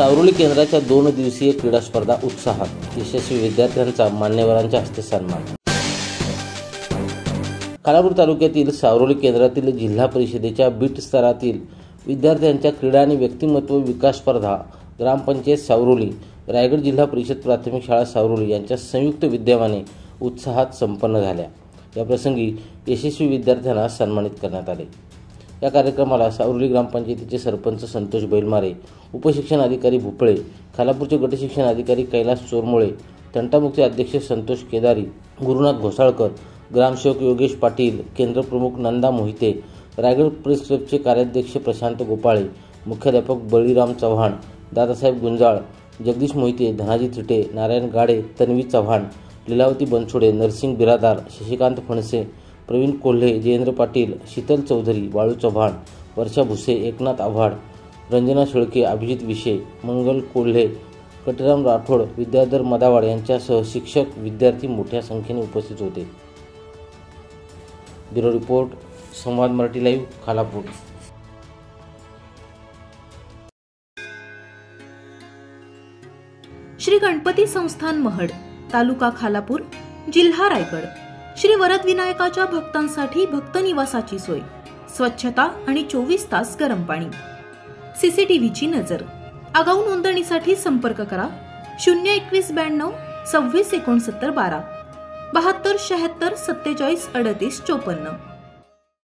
सावरोली केंद्राच्या 2 दिवसीय क्रीडा स्पर्धा उत्साहात, यशस्वी विद्यार्थ्यांचा मान्यवरांच्या हस्ते सन्मान। खालापूर तालुक्यातील सावरोली केंद्रातील जिल्हा परिषदेच्या बीट स्तरातील विद्यार्थ्यांच्या क्रीडा आणि व्यक्तिमत्व विकास स्पर्धा ग्रामपंचायत सावरोली, रायगड जिल्हा परिषद प्राथमिक शाळा सावरोली यांच्या संयुक्त विद्यमाने उत्साहात संपन्न झाल्या। या प्रसंगी यशस्वी विद्यार्थ्यांना सन्मानित करण्यात आले। या कार्यक्रमाला सावरोली ग्रामपंचायतीचे सरपंच संतोष बैलमारे, उपशिक्षण अधिकारी भुपळे, खालापूरचे गटशिक्षण अधिकारी कैलास चोरमुळे, तंटामुक्ती अध्यक्ष संतोष केदारी, गुरुनाथ घोसाळकर, ग्रामसेवक योगेश पाटील, केंद्र प्रमुख नंदा मोहिते, रायगड प्रेस क्लबचे कार्याध्यक्ष प्रशांत गोपाळे, मुख्याध्यापक बळीराम चव्हाण, दादासाहेब गुंजाळ, जगदीश मोहिते, धनाजी थिटे, नारायण गाडे, तन्वी चव्हाण, लीलावती बनसोडे, नरसिंग बिरादार, शशिकांत फणसे, प्रवीण कोल्हे, जयेंद्र पाटील, शीतल चौधरी, बाळू चव्हाण, वर्षा भुसे, एकनाथ आव्हाड, रंजना शेळके, अभिजित विशे, मंगल कोल्हे, कटिराम राठोड, विद्याधर मदावाड यांच्यासह शिक्षक, विद्यार्थी मोठ्या संख्येने उपस्थित होते। ब्युरो रिपोर्ट, संवाद मराठी लाईव्ह, खालापूर। श्री गणपती संस्थान महड, तालुका खालापूर, जिल्हा रायगड। श्री वरद विनायकाच्या भक्तांसाठी भक्त निवासाची सोय, स्वच्छता आणि 24 तास गरम पाणी, सीसीटीव्हीची नजर। आगाऊ नोंदणीसाठी संपर्क करा 02192 26 69 12 72 76 47 38 54।